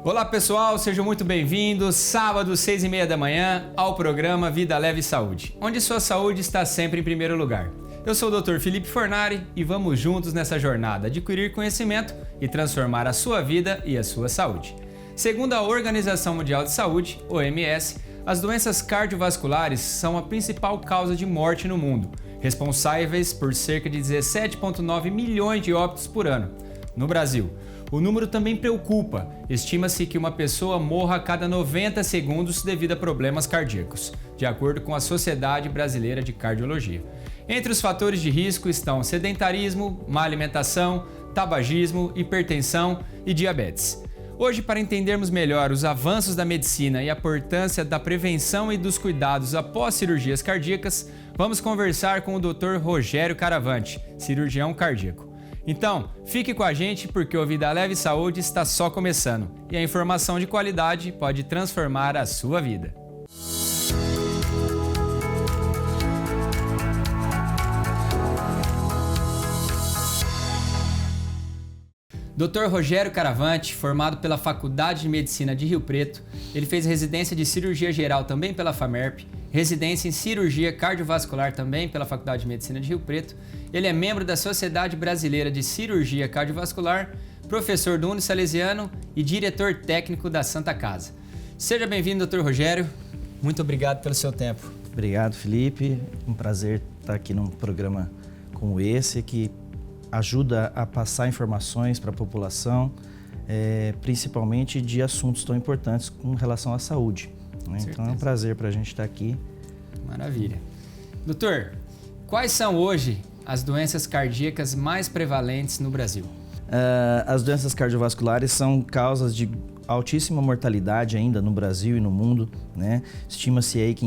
Olá pessoal, sejam muito bem-vindos, sábado 6h30 da manhã, ao programa Vida Leve Saúde, onde sua saúde está sempre em primeiro lugar. Eu sou o Dr. Felipe Fornari e vamos juntos nessa jornada adquirir conhecimento e transformar a sua vida e a sua saúde. Segundo a Organização Mundial de Saúde, OMS, as doenças cardiovasculares são a principal causa de morte no mundo, responsáveis por cerca de 17,9 milhões de óbitos por ano. No Brasil, o número também preocupa. Estima-se que uma pessoa morra a cada 90 segundos devido a problemas cardíacos, de acordo com a Sociedade Brasileira de Cardiologia. Entre os fatores de risco estão sedentarismo, má alimentação, tabagismo, hipertensão e diabetes. Hoje, para entendermos melhor os avanços da medicina e a importância da prevenção e dos cuidados após cirurgias cardíacas, vamos conversar com o Dr. Rogério Caravante, cirurgião cardíaco. Então, fique com a gente porque o Vida Leve Saúde está só começando e a informação de qualidade pode transformar a sua vida. Dr. Rogério Caravante, formado pela Faculdade de Medicina de Rio Preto, ele fez residência de cirurgia geral também pela FAMERP, residência em cirurgia cardiovascular também pela Faculdade de Medicina de Rio Preto. Ele é membro da Sociedade Brasileira de Cirurgia Cardiovascular, professor do Unisalesiano e diretor técnico da Santa Casa. Seja bem-vindo, Dr. Rogério. Muito obrigado pelo seu tempo. Obrigado, Felipe. Um prazer estar aqui num programa como esse, que ajuda a passar informações para a população, principalmente de assuntos tão importantes com relação à saúde. Né? Então é um prazer para a gente estar aqui. Maravilha. Doutor, quais são hoje as doenças cardíacas mais prevalentes no Brasil? As doenças cardiovasculares são causas de altíssima mortalidade ainda no Brasil e no mundo, né? Estima-se aí que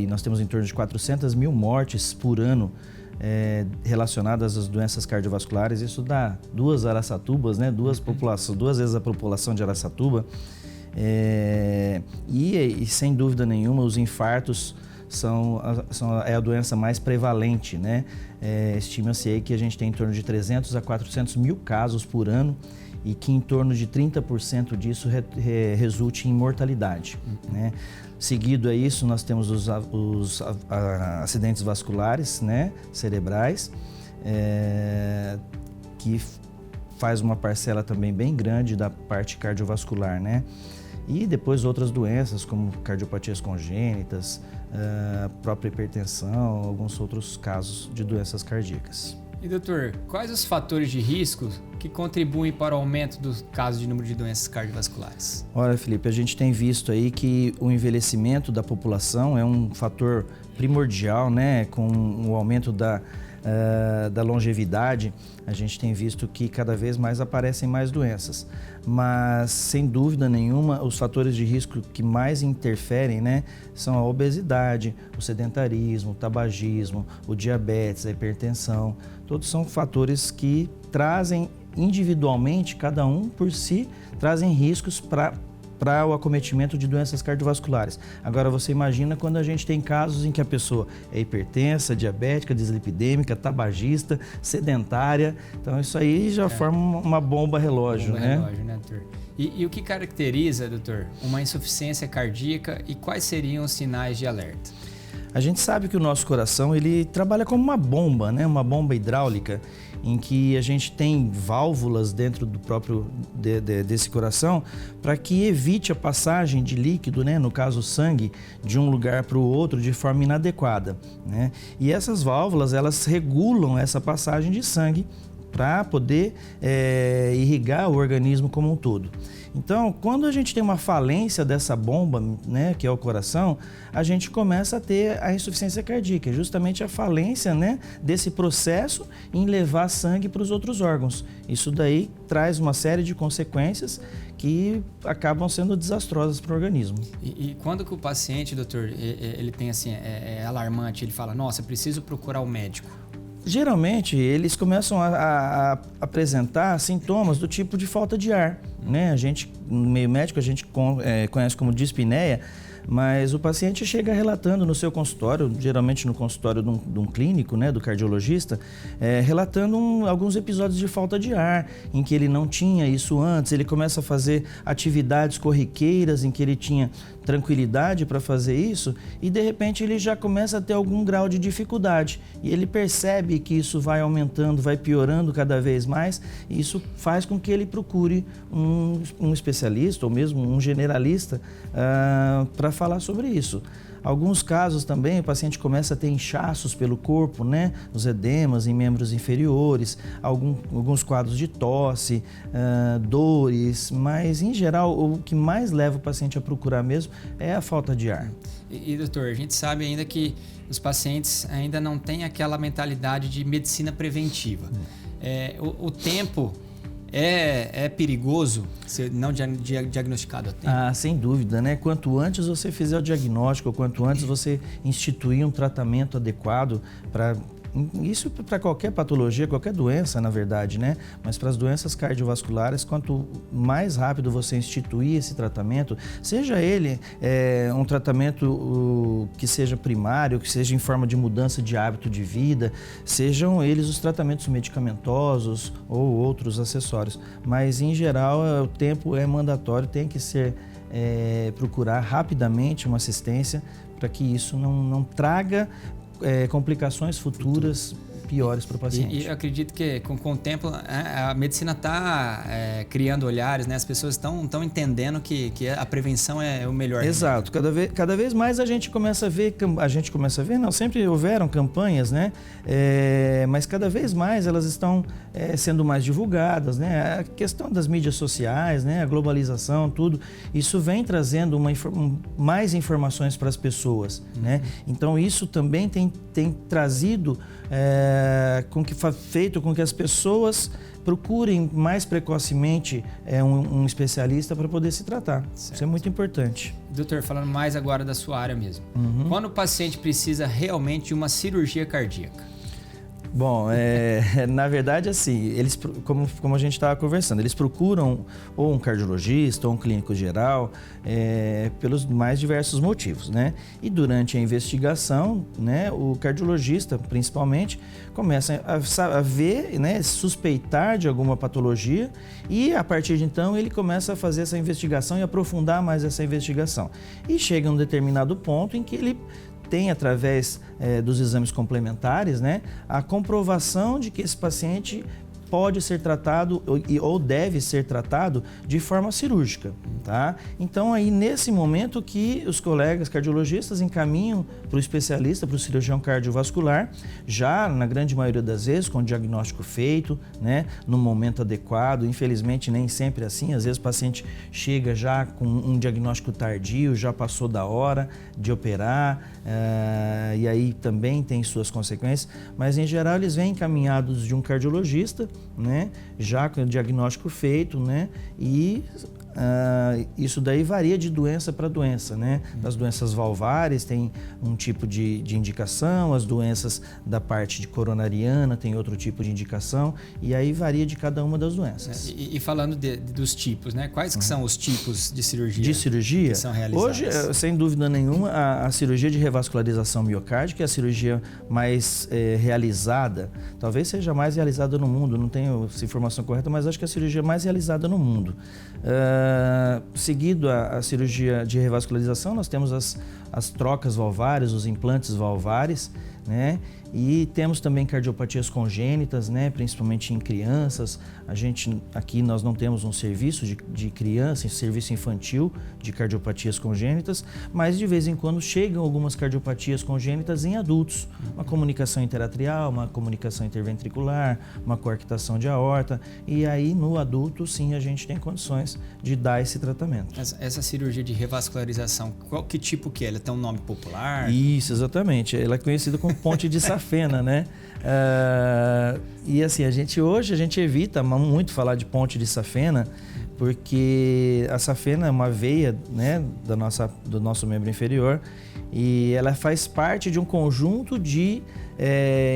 nós temos em torno de 400 mil mortes por ano relacionadas às doenças cardiovasculares. Isso dá 2 Araçatubas, né? Duas vezes a população de Araçatuba. E sem dúvida nenhuma, os infartos é a doença mais prevalente, né? Estima-se aí que a gente tem em torno de 300 a 400 mil casos por ano e que em torno de 30% disso resulte em mortalidade, né? Seguido a isso, nós temos os acidentes vasculares, né, cerebrais, que faz uma parcela também bem grande da parte cardiovascular, né? E depois outras doenças, como cardiopatias congênitas, própria hipertensão, alguns outros casos de doenças cardíacas. E doutor, quais os fatores de risco que contribuem para o aumento dos casos de número de doenças cardiovasculares? Olha, Felipe, a gente tem visto aí que o envelhecimento da população é um fator primordial, né? Com o aumento da longevidade, a gente tem visto que cada vez mais aparecem mais doenças. Mas, sem dúvida nenhuma, os fatores de risco que mais interferem, né, são a obesidade, o sedentarismo, o tabagismo, o diabetes, a hipertensão. Todos são fatores que trazem individualmente, cada um por si, trazem riscos para o acometimento de doenças cardiovasculares. Agora, você imagina quando a gente tem casos em que a pessoa é hipertensa, diabética, dislipidêmica, tabagista, sedentária. Então, isso aí já forma uma bomba relógio, né? Relógio, né, doutor? E o que caracteriza, doutor, uma insuficiência cardíaca e quais seriam os sinais de alerta? A gente sabe que o nosso coração, ele trabalha como uma bomba, né? Uma bomba hidráulica, em que a gente tem válvulas dentro do próprio desse coração para que evite a passagem de líquido, né, no caso o sangue, de um lugar para o outro de forma inadequada, né? E essas válvulas, elas regulam essa passagem de sangue para poder irrigar o organismo como um todo. Então, quando a gente tem uma falência dessa bomba, né, que é o coração, a gente começa a ter a insuficiência cardíaca, justamente a falência, né, desse processo em levar sangue para os outros órgãos. Isso daí traz uma série de consequências que acabam sendo desastrosas para o organismo. E quando que o paciente, doutor, ele tem assim, é alarmante, ele fala, nossa, preciso procurar o médico? Geralmente, eles começam a apresentar sintomas do tipo de falta de ar, né? A gente no meio médico a gente conhece como dispneia, mas o paciente chega relatando no seu consultório, geralmente no consultório de um clínico, né, do cardiologista, relatando alguns episódios de falta de ar, em que ele não tinha isso antes, ele começa a fazer atividades corriqueiras em que ele tinha tranquilidade para fazer isso e de repente ele já começa a ter algum grau de dificuldade e ele percebe que isso vai aumentando, vai piorando cada vez mais e isso faz com que ele procure um especialista ou mesmo um generalista para falar sobre isso. Alguns casos também o paciente começa a ter inchaços pelo corpo, né? Os edemas em membros inferiores, alguns quadros de tosse, dores, mas em geral o que mais leva o paciente a procurar mesmo é a falta de ar. E doutor, a gente sabe ainda que os pacientes ainda não têm aquela mentalidade de medicina preventiva. O tempo é perigoso ser não diagnosticado a tempo? Sem dúvida, né? Quanto antes você fizer o diagnóstico, quanto antes você instituir um tratamento adequado para... Isso para qualquer patologia, qualquer doença, na verdade, né? Mas para as doenças cardiovasculares, quanto mais rápido você instituir esse tratamento, seja ele um tratamento que seja primário, que seja em forma de mudança de hábito de vida, sejam eles os tratamentos medicamentosos ou outros acessórios. Mas, em geral, o tempo é mandatório, tem que ser procurar rapidamente uma assistência para que isso não traga complicações futuras piores para o paciente. E eu acredito que com o tempo a medicina está criando olhares, né? As pessoas estão entendendo que a prevenção é o melhor. Exato. Cada vez mais a gente começa a ver, não, sempre houveram campanhas, né? Mas cada vez mais elas estão sendo mais divulgadas, né? A questão das mídias sociais, né? A globalização, tudo, isso vem trazendo mais informações para as pessoas, né? Então isso também tem trazido feito com que as pessoas procurem mais precocemente um especialista para poder se tratar. Certo. Isso é muito importante. Doutor, falando mais agora da sua área mesmo. Quando o paciente precisa realmente de uma cirurgia cardíaca? Bom, na verdade, assim, eles, como a gente estava conversando, eles procuram ou um cardiologista ou um clínico geral pelos mais diversos motivos, né? E durante a investigação, né, o cardiologista, principalmente, começa a ver, né, suspeitar de alguma patologia e, a partir de então, ele começa a fazer essa investigação e aprofundar mais essa investigação. E chega a um determinado ponto em que ele tem, através dos exames complementares, né, a comprovação de que esse paciente pode ser tratado ou deve ser tratado de forma cirúrgica, tá? Então, aí nesse momento que os colegas cardiologistas encaminham para o especialista, para o cirurgião cardiovascular, já na grande maioria das vezes com o diagnóstico feito, né, no momento adequado. Infelizmente nem sempre é assim, às vezes o paciente chega já com um diagnóstico tardio, já passou da hora de operar, e aí também tem suas consequências, mas em geral eles vêm encaminhados de um cardiologista, né, já com o diagnóstico feito, né, e isso daí varia de doença para doença, né? As doenças valvares tem um tipo de indicação, as doenças da parte de coronariana tem outro tipo de indicação, e aí varia de cada uma das doenças. E falando dos tipos, né? Quais que são os tipos de cirurgia? De cirurgia? Que são realizadas? Hoje, sem dúvida nenhuma, a cirurgia de revascularização miocárdica é a cirurgia mais realizada, talvez seja mais realizada no mundo, não tenho essa informação correta, mas acho que é a cirurgia mais realizada no mundo. Seguido a cirurgia de revascularização, nós temos as trocas valvares, os implantes valvares, né? E temos também cardiopatias congênitas, né? Principalmente em crianças. Aqui nós não temos um serviço de criança, um serviço infantil de cardiopatias congênitas, mas de vez em quando chegam algumas cardiopatias congênitas em adultos. Uma comunicação interatrial, uma comunicação interventricular, uma coarctação de aorta, e aí no adulto sim a gente tem condições de dar esse tratamento. Essa cirurgia de revascularização, que tipo que é? Ela tem um nome popular? Isso, exatamente. Ela é conhecida como ponte de safena, né? E assim, hoje a gente evita muito falar de ponte de safena, porque a safena é uma veia, né, do nosso membro inferior, E ela faz parte de um conjunto de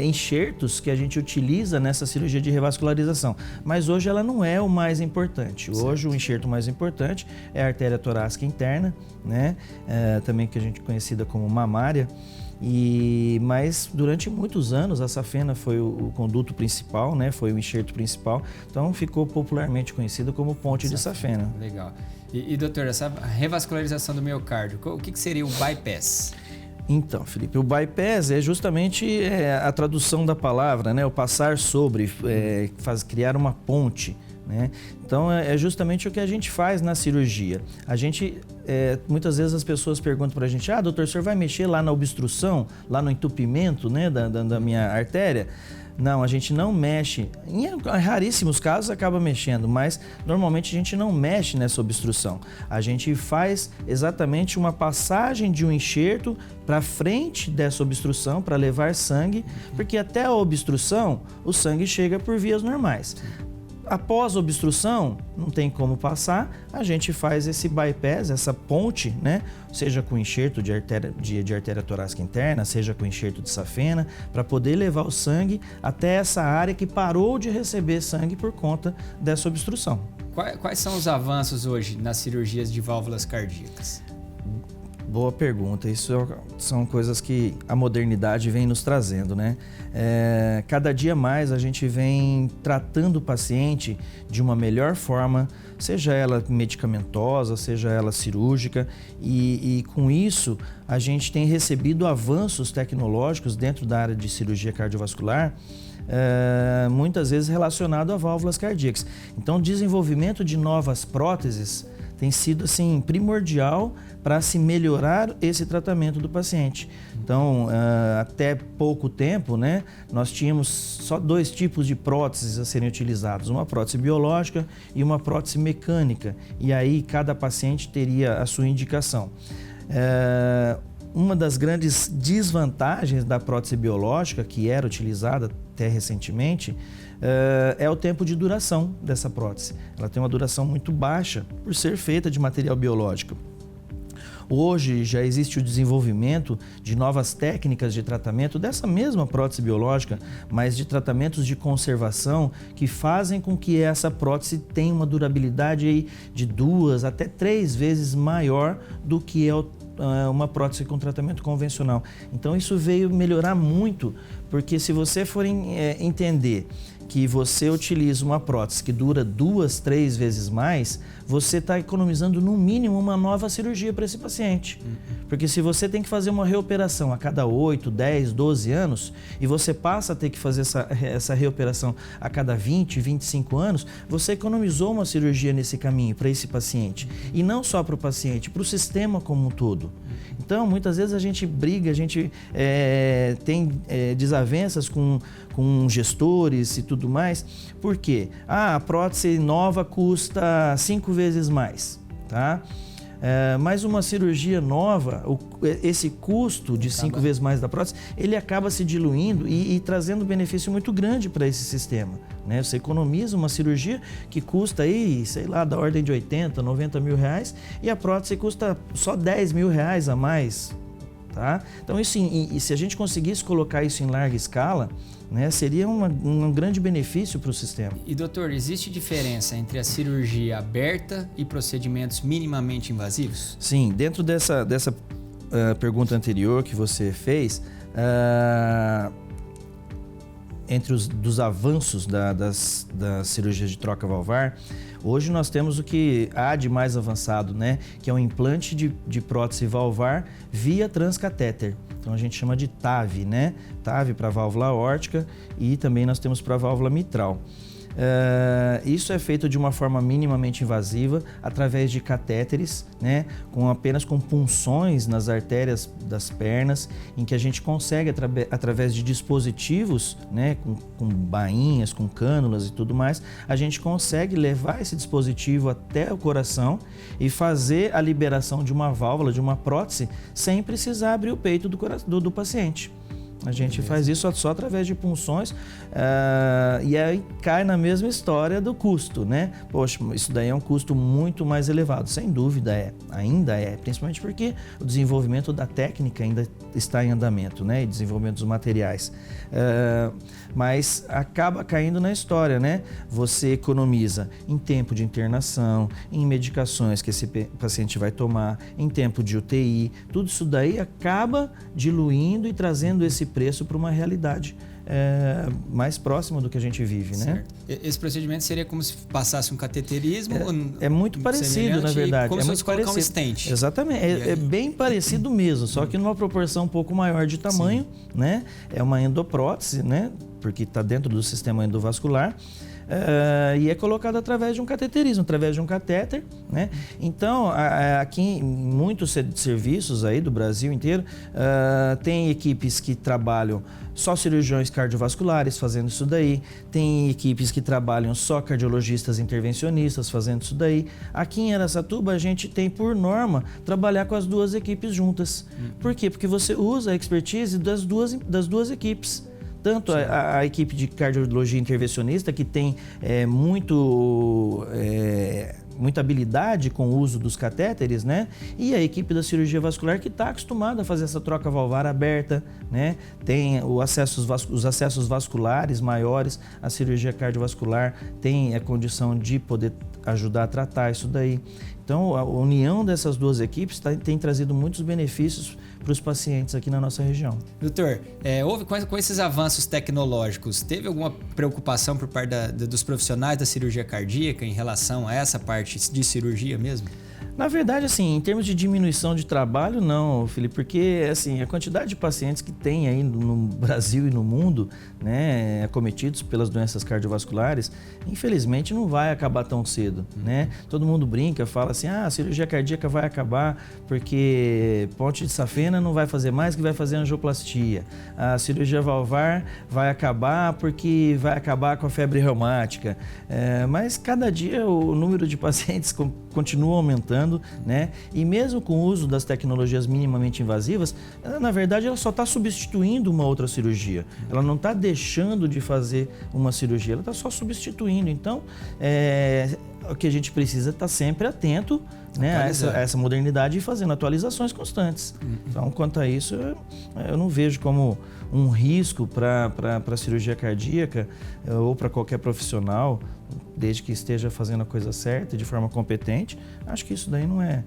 enxertos que a gente utiliza nessa cirurgia de revascularização. Mas hoje ela não é o mais importante. Hoje o enxerto mais importante é a artéria torácica interna, né? Também que a gente conhecida como mamária. Mas durante muitos anos a safena foi o conduto principal, né? Foi o enxerto principal, então ficou popularmente conhecido como ponte de safena. Legal. E doutor, essa revascularização do miocárdio, o que seria o bypass? Então, Felipe, o bypass é justamente a tradução da palavra, né? O passar sobre, criar uma ponte. Né? Então é justamente o que a gente faz na cirurgia. Muitas vezes as pessoas perguntam para a gente: doutor, o senhor vai mexer lá na obstrução, lá no entupimento, né, da minha artéria? Não, a gente não mexe. Em raríssimos casos acaba mexendo, mas normalmente a gente não mexe nessa obstrução. A gente faz exatamente uma passagem de um enxerto para frente dessa obstrução para levar sangue, porque até a obstrução o sangue chega por vias normais. Após a obstrução, não tem como passar, a gente faz esse bypass, essa ponte, né? Seja com enxerto de artéria torácica interna, seja com enxerto de safena, para poder levar o sangue até essa área que parou de receber sangue por conta dessa obstrução. Quais são os avanços hoje nas cirurgias de válvulas cardíacas? Boa pergunta. Isso são coisas que a modernidade vem nos trazendo, né? Cada dia mais a gente vem tratando o paciente de uma melhor forma, seja ela medicamentosa, seja ela cirúrgica, e com isso a gente tem recebido avanços tecnológicos dentro da área de cirurgia cardiovascular, muitas vezes relacionado a válvulas cardíacas. Então, o desenvolvimento de novas próteses tem sido assim primordial para se melhorar esse tratamento do paciente. Então, até pouco tempo, né, nós tínhamos só 2 tipos de próteses a serem utilizados, uma prótese biológica e uma prótese mecânica, e aí cada paciente teria a sua indicação. Uma das grandes desvantagens da prótese biológica, que era utilizada até recentemente, é o tempo de duração dessa prótese. Ela tem uma duração muito baixa por ser feita de material biológico. Hoje já existe o desenvolvimento de novas técnicas de tratamento dessa mesma prótese biológica, mas de tratamentos de conservação que fazem com que essa prótese tenha uma durabilidade aí de 2 até 3 vezes maior do que uma prótese com tratamento convencional. Então isso veio melhorar muito, porque se você for entender que você utiliza uma prótese que dura 2, 3 vezes mais, você está economizando no mínimo uma nova cirurgia para esse paciente. Porque se você tem que fazer uma reoperação a cada 8, 10, 12 anos e você passa a ter que fazer essa reoperação a cada 20, 25 anos, você economizou uma cirurgia nesse caminho para esse paciente. E não só para o paciente, para o sistema como um todo. Então, muitas vezes a gente briga, a gente tem desavenças com gestores e tudo mais. Por quê? A prótese nova custa 5 vezes mais, tá? Mas uma cirurgia nova, esse custo de 5 vezes mais da prótese, ele acaba se diluindo e trazendo benefício muito grande para esse sistema, né? Você economiza uma cirurgia que custa aí, sei lá, da ordem de 80, 90 mil reais, e a prótese custa só 10 mil reais a mais, tá? Então, isso, e se a gente conseguisse colocar isso em larga escala, né, seria um grande benefício para o sistema. E doutor, existe diferença entre a cirurgia aberta e procedimentos minimamente invasivos? Sim, dentro dessa pergunta anterior que você fez, entre dos avanços das cirurgias de troca valvar, hoje nós temos o que há de mais avançado, né, que é o implante de prótese valvar via transcatéter. Então a gente chama de TAV, né? TAV para válvula aórtica e também nós temos para válvula mitral. Isso é feito de uma forma minimamente invasiva, através de catéteres, né, apenas com punções nas artérias das pernas, em que a gente consegue, através de dispositivos, né, com bainhas, com cânulas e tudo mais, a gente consegue levar esse dispositivo até o coração e fazer a liberação de uma válvula, de uma prótese, sem precisar abrir o peito do paciente. A gente faz isso só através de punções e aí cai na mesma história do custo, né? Poxa, isso daí é um custo muito mais elevado, sem dúvida ainda é, principalmente porque o desenvolvimento da técnica ainda está em andamento, né? E desenvolvimento dos materiais. Mas acaba caindo na história, né? Você economiza em tempo de internação, em medicações que esse paciente vai tomar, em tempo de UTI, tudo isso daí acaba diluindo e trazendo esse preço para uma realidade mais próxima do que a gente vive, né? Esse procedimento seria como se passasse um cateterismo? É muito parecido, na verdade. Como é se muito fosse colocar parecido. Um stent. Exatamente. É bem parecido mesmo, só que numa proporção um pouco maior de tamanho, né? É uma endoprótese, né? Porque está dentro do sistema endovascular. E é colocado através de um cateterismo, através de um catéter, né? Então, aqui em muitos serviços aí do Brasil inteiro, tem equipes que trabalham só cirurgiões cardiovasculares fazendo isso daí, tem equipes que trabalham só cardiologistas intervencionistas fazendo isso daí. Aqui em Araçatuba a gente tem por norma trabalhar com as duas equipes juntas. Por quê? Porque você usa a expertise das duas equipes. Tanto a equipe de cardiologia intervencionista, que tem muita habilidade com o uso dos catéteres, né? E a equipe da cirurgia vascular, que está acostumada a fazer essa troca valvar aberta, né? Tem os acessos vasculares maiores, a cirurgia cardiovascular tem a condição de poder ajudar a tratar isso daí. Então, a união dessas duas equipes tem trazido muitos benefícios para os pacientes aqui na nossa região. Doutor, houve com esses avanços tecnológicos, teve alguma preocupação por parte dos profissionais da cirurgia cardíaca em relação a essa parte de cirurgia mesmo? Na verdade, assim, em termos de diminuição de trabalho, não, Felipe, porque assim, a quantidade de pacientes que tem aí no Brasil e no mundo, né, acometidos pelas doenças cardiovasculares, infelizmente não vai acabar tão cedo, né? Todo mundo brinca, fala assim, a cirurgia cardíaca vai acabar porque ponte de safena não vai fazer mais, que vai fazer angioplastia. A cirurgia valvar vai acabar porque vai acabar com a febre reumática. Mas cada dia o número de pacientes continua aumentando, né? E mesmo com o uso das tecnologias minimamente invasivas, na verdade ela só está substituindo uma outra cirurgia. Ela não está deixando de fazer uma cirurgia, ela está só substituindo. Então, o que a gente precisa é estar sempre atento, né, a essa modernidade e fazendo atualizações constantes. Então, quanto a isso, eu não vejo como um risco para a cirurgia cardíaca ou para qualquer profissional, desde que esteja fazendo a coisa certa e de forma competente. Acho que isso daí não é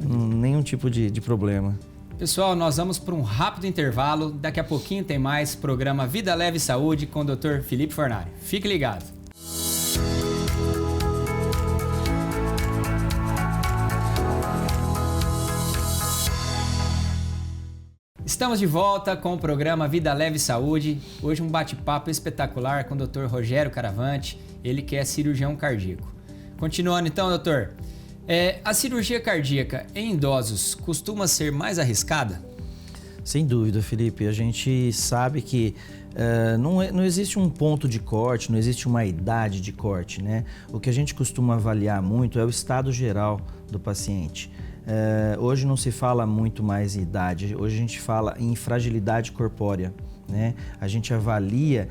nenhum tipo de problema. Pessoal, nós vamos para um rápido intervalo. Daqui a pouquinho tem mais programa Vida Leve Saúde com o Dr. Felipe Fornari. Fique ligado. Estamos de volta com o programa Vida Leve Saúde. Hoje um bate-papo espetacular com o Dr. Rogério Caravante, ele que é cirurgião cardíaco. Continuando então, doutor, a cirurgia cardíaca em idosos costuma ser mais arriscada? Sem dúvida, Felipe. A gente sabe que não existe um ponto de corte, não existe uma idade de corte, né? O que a gente costuma avaliar muito é o estado geral do paciente. Hoje não se fala muito mais em idade, hoje a gente fala em fragilidade corpórea, né? A gente avalia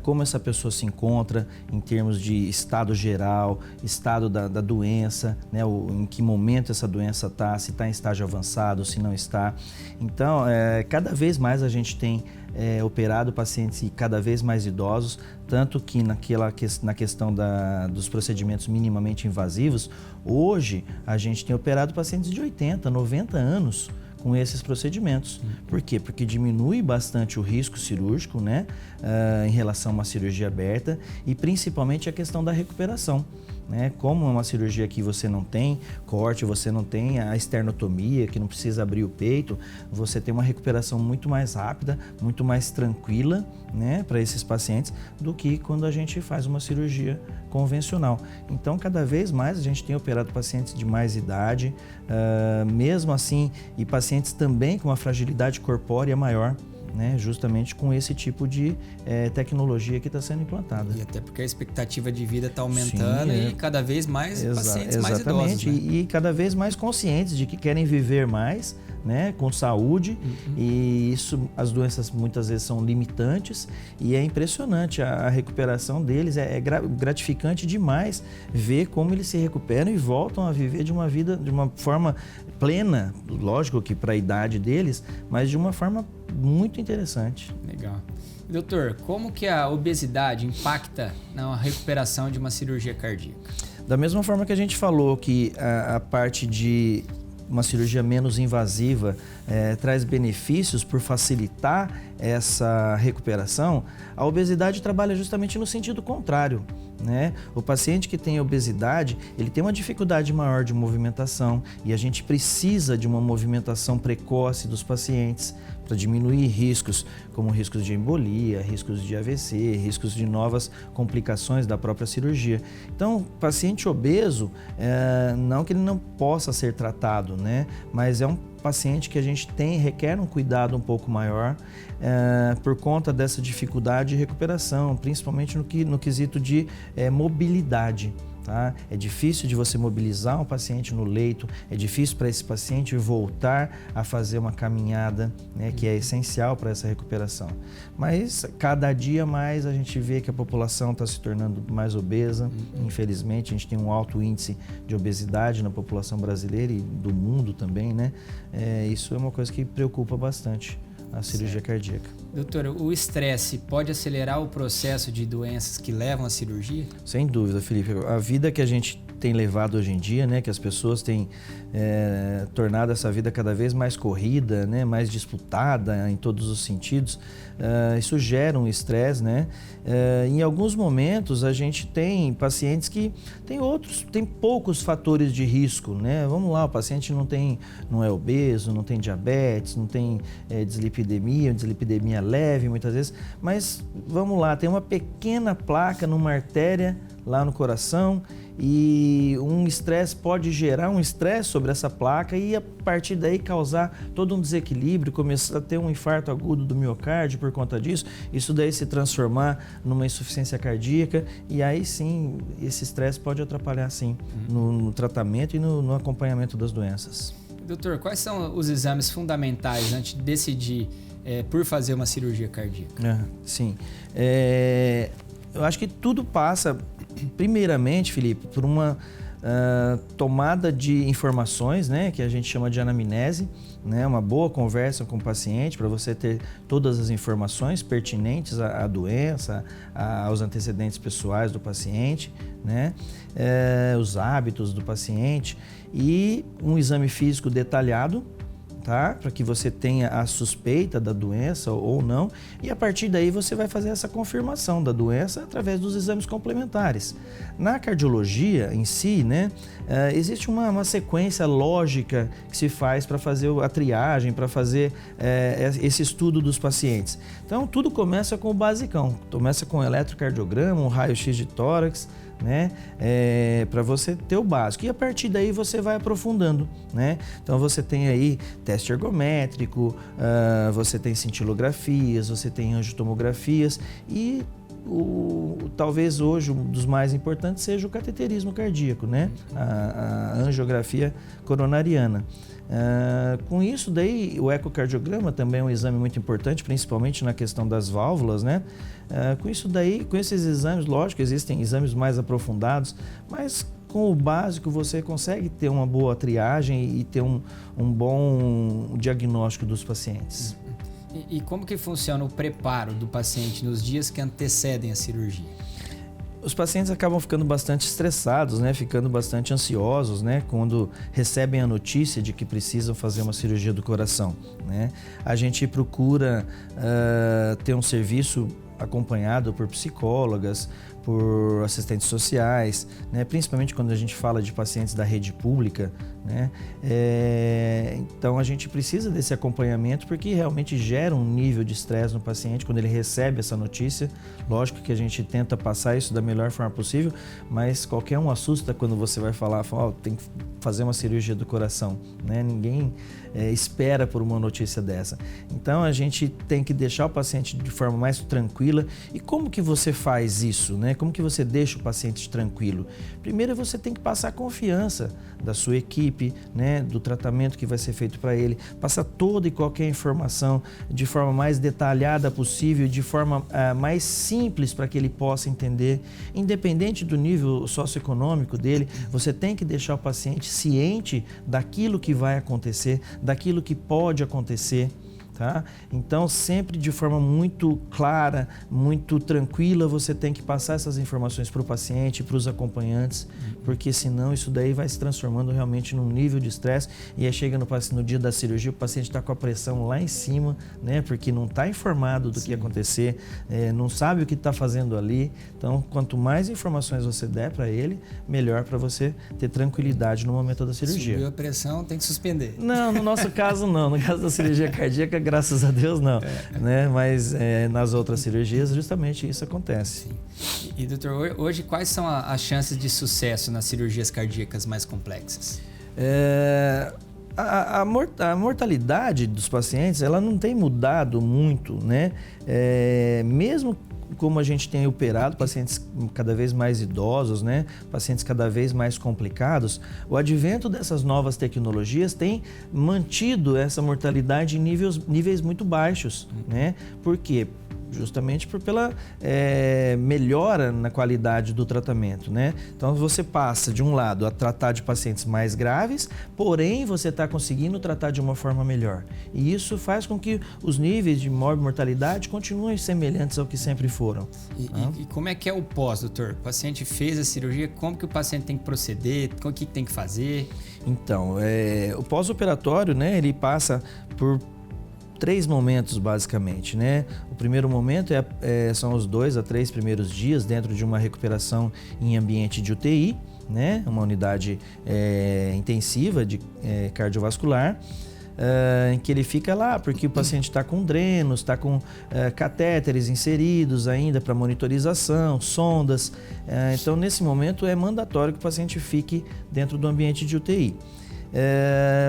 como essa pessoa se encontra em termos de estado geral, estado da doença, né? Em que momento essa doença está, se está em estágio avançado, se não está. Então, cada vez mais a gente tem operado pacientes cada vez mais idosos, tanto que na questão dos procedimentos minimamente invasivos, hoje a gente tem operado pacientes de 80, 90 anos com esses procedimentos. Por quê? Porque diminui bastante o risco cirúrgico, né, em relação a uma cirurgia aberta e principalmente a questão da recuperação. Né? Como é uma cirurgia que você não tem corte, você não tem a esternotomia, que não precisa abrir o peito, você tem uma recuperação muito mais rápida, muito mais tranquila, né, para esses pacientes do que quando a gente faz uma cirurgia convencional. Então, cada vez mais a gente tem operado pacientes de mais idade, mesmo assim, e pacientes também com uma fragilidade corpórea maior, né, justamente com esse tipo de tecnologia que está sendo implantada. E até porque a expectativa de vida está aumentando. Sim, e cada vez mais pacientes mais idosos. Exatamente, né? E cada vez mais conscientes de que querem viver mais, né, com saúde, e isso, as doenças muitas vezes são limitantes e é impressionante a recuperação deles, é gratificante demais ver como eles se recuperam e voltam a viver de uma vida de uma forma plena, lógico que para a idade deles, mas de uma forma muito interessante. Legal. Doutor, como que a obesidade impacta na recuperação de uma cirurgia cardíaca? Da mesma forma que a gente falou que a parte de uma cirurgia menos invasiva traz benefícios por facilitar essa recuperação, a obesidade trabalha justamente no sentido contrário, né? O paciente que tem obesidade, ele tem uma dificuldade maior de movimentação e a gente precisa de uma movimentação precoce dos pacientes para diminuir riscos, como riscos de embolia, riscos de AVC, riscos de novas complicações da própria cirurgia. Então, paciente obeso, não que ele não possa ser tratado, né? Mas é um paciente que a gente requer um cuidado um pouco maior por conta dessa dificuldade de recuperação, principalmente no quesito de mobilidade. Tá? É difícil de você mobilizar um paciente no leito, é difícil para esse paciente voltar a fazer uma caminhada, né, que é essencial para essa recuperação. Mas cada dia mais a gente vê que a população está se tornando mais obesa. Infelizmente, a gente tem um alto índice de obesidade na população brasileira e do mundo também, né? Isso é uma coisa que preocupa bastante a cirurgia cardíaca. Doutor, o estresse pode acelerar o processo de doenças que levam à cirurgia? Sem dúvida, Felipe. A vida que a gente tem levado hoje em dia, né, que as pessoas têm tornado essa vida cada vez mais corrida, né, mais disputada em todos os sentidos, isso gera um estresse, né? Em alguns momentos a gente tem pacientes que tem poucos fatores de risco, né? Vamos lá, o paciente não é obeso, não tem diabetes, não tem dislipidemia leve muitas vezes, mas vamos lá, tem uma pequena placa numa artéria lá no coração e um estresse pode gerar um estresse sobre essa placa e a partir daí causar todo um desequilíbrio, começar a ter um infarto agudo do miocárdio por conta disso, isso daí se transformar numa insuficiência cardíaca e aí sim esse estresse pode atrapalhar sim no tratamento e no acompanhamento das doenças. Doutor, quais são os exames fundamentais antes de decidir por fazer uma cirurgia cardíaca? Sim. Eu acho que tudo passa, primeiramente, Felipe, por uma tomada de informações, né, que a gente chama de anamnese, né, uma boa conversa com o paciente para você ter todas as informações pertinentes à doença, aos antecedentes pessoais do paciente, né, os hábitos do paciente e um exame físico detalhado, tá? Para que você tenha a suspeita da doença ou não, e a partir daí você vai fazer essa confirmação da doença através dos exames complementares. Na cardiologia em si, né, existe uma sequência lógica que se faz para fazer a triagem, para fazer esse estudo dos pacientes. Então tudo começa com o basicão, começa com o eletrocardiograma, um raio-x de tórax, né, para você ter o básico e a partir daí você vai aprofundando, né? Então você tem aí teste ergométrico, você tem cintilografias, você tem angiotomografias e talvez hoje um dos mais importantes seja o cateterismo cardíaco, né? A angiografia coronariana. Com isso daí, o ecocardiograma também é um exame muito importante, principalmente na questão das válvulas, né? Com isso daí, com esses exames, lógico, existem exames mais aprofundados, mas com o básico você consegue ter uma boa triagem e ter um bom diagnóstico dos pacientes. E como que funciona o preparo do paciente nos dias que antecedem a cirurgia? Os pacientes acabam ficando bastante estressados, né? Ficando bastante ansiosos, né? Quando recebem a notícia de que precisam fazer uma cirurgia do coração, né? A gente procura ter um serviço acompanhado por psicólogas, por assistentes sociais, né? Principalmente quando a gente fala de pacientes da rede pública, né? Então a gente precisa desse acompanhamento porque realmente gera um nível de estresse no paciente quando ele recebe essa notícia. Lógico que a gente tenta passar isso da melhor forma possível, mas qualquer um assusta quando você vai falar tem que fazer uma cirurgia do coração, né? Ninguém espera por uma notícia dessa. Então a gente tem que deixar o paciente de forma mais tranquila. E como que você faz isso, né? Como que você deixa o paciente tranquilo? Primeiro você tem que passar confiança da sua equipe, né, do tratamento que vai ser feito para ele, passa toda e qualquer informação de forma mais detalhada possível, de forma mais simples para que ele possa entender, independente do nível socioeconômico dele. Você tem que deixar o paciente ciente daquilo que vai acontecer, daquilo que pode acontecer. Tá? Então, sempre de forma muito clara, muito tranquila, você tem que passar essas informações para o paciente, para os acompanhantes, porque senão isso daí vai se transformando realmente num nível de estresse e aí chega no dia da cirurgia, o paciente está com a pressão lá em cima, né? Porque não está informado do que ia acontecer, não sabe o que está fazendo ali. Então, quanto mais informações você der para ele, melhor para você ter tranquilidade no momento da cirurgia. Subiu a pressão, tem que suspender. Não, no nosso caso não. No caso da cirurgia cardíaca, graças a Deus não, né? Mas nas outras cirurgias justamente isso acontece. Sim. E doutor, hoje quais são as chances de sucesso nas cirurgias cardíacas mais complexas? A mortalidade dos pacientes, ela não tem mudado muito, né? Mesmo como a gente tem operado pacientes cada vez mais idosos, né? Pacientes cada vez mais complicados, o advento dessas novas tecnologias tem mantido essa mortalidade em níveis muito baixos, né? Por quê? Justamente pela melhora na qualidade do tratamento, né? Então você passa de um lado a tratar de pacientes mais graves, porém você está conseguindo tratar de uma forma melhor. E isso faz com que os níveis de mortalidade continuem semelhantes ao que sempre foram. E como é que é o pós, doutor? O paciente fez a cirurgia, como que o paciente tem que proceder? O que tem que fazer? Então, o pós-operatório, né? Ele passa por 3 momentos, basicamente, né? O primeiro momento são os 2 a 3 primeiros dias dentro de uma recuperação em ambiente de UTI, né? Uma unidade intensiva de cardiovascular, em que ele fica lá porque o paciente está com drenos, está com catéteres inseridos ainda para monitorização, sondas. Então, nesse momento, é mandatório que o paciente fique dentro do ambiente de UTI.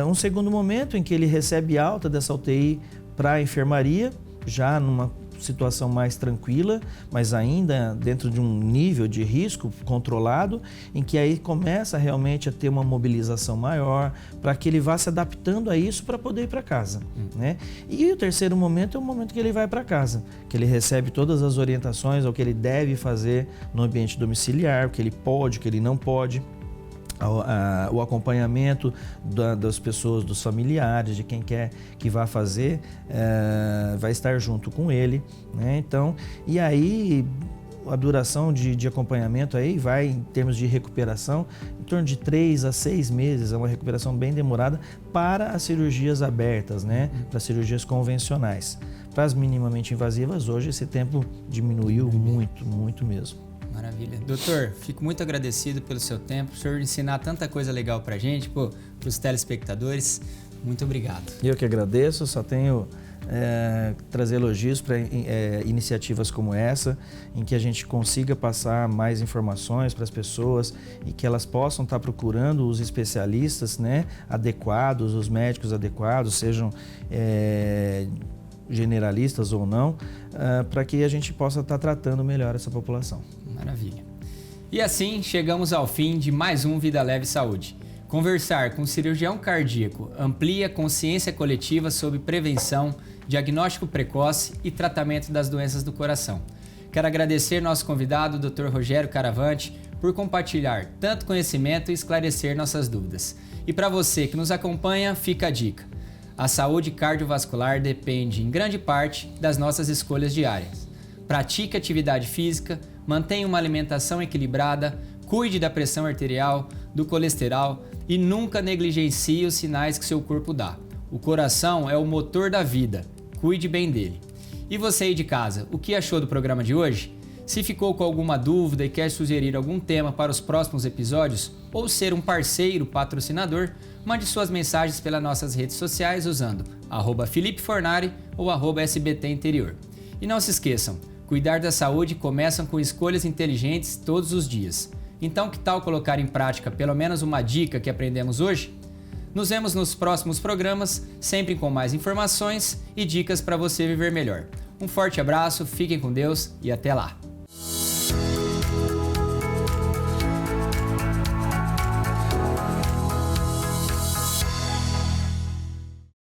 Um segundo momento em que ele recebe alta dessa UTI para a enfermaria, já numa situação mais tranquila, mas ainda dentro de um nível de risco controlado, em que aí começa realmente a ter uma mobilização maior, para que ele vá se adaptando a isso para poder ir para casa, né? E o terceiro momento é o momento que ele vai para casa, que ele recebe todas as orientações ao que ele deve fazer no ambiente domiciliar, o que ele pode, o que ele não pode. O acompanhamento das pessoas, dos familiares, de quem quer que vá fazer, vai estar junto com ele, né? Então, e aí a duração de acompanhamento aí vai, em termos de recuperação, em torno de 3 a 6 meses, é uma recuperação bem demorada para as cirurgias abertas, né? Para as cirurgias convencionais. Para as minimamente invasivas, hoje esse tempo diminuiu muito, muito mesmo. Maravilha. Doutor, fico muito agradecido pelo seu tempo, por senhor ensinar tanta coisa legal pra gente, para os telespectadores. Muito obrigado. Eu que agradeço, só tenho trazer elogios para iniciativas como essa, em que a gente consiga passar mais informações para as pessoas e que elas possam estar procurando os especialistas, né, adequados, os médicos adequados, sejam generalistas ou não, para que a gente possa estar tratando melhor essa população. Maravilha. E assim chegamos ao fim de mais um Vida Leve Saúde. Conversar com o cirurgião cardíaco amplia a consciência coletiva sobre prevenção, diagnóstico precoce e tratamento das doenças do coração. Quero agradecer nosso convidado, Dr. Rogério Caravante, por compartilhar tanto conhecimento e esclarecer nossas dúvidas. E para você que nos acompanha, fica a dica. A saúde cardiovascular depende, em grande parte, das nossas escolhas diárias. Pratique atividade física, mantenha uma alimentação equilibrada, cuide da pressão arterial, do colesterol e nunca negligencie os sinais que seu corpo dá. O coração é o motor da vida, cuide bem dele. E você aí de casa, o que achou do programa de hoje? Se ficou com alguma dúvida e quer sugerir algum tema para os próximos episódios ou ser um parceiro patrocinador, mande suas mensagens pelas nossas redes sociais usando @FelipeFornari ou @SBT Interior. E não se esqueçam, cuidar da saúde começa com escolhas inteligentes todos os dias. Então, que tal colocar em prática pelo menos uma dica que aprendemos hoje? Nos vemos nos próximos programas, sempre com mais informações e dicas para você viver melhor. Um forte abraço, fiquem com Deus e até lá!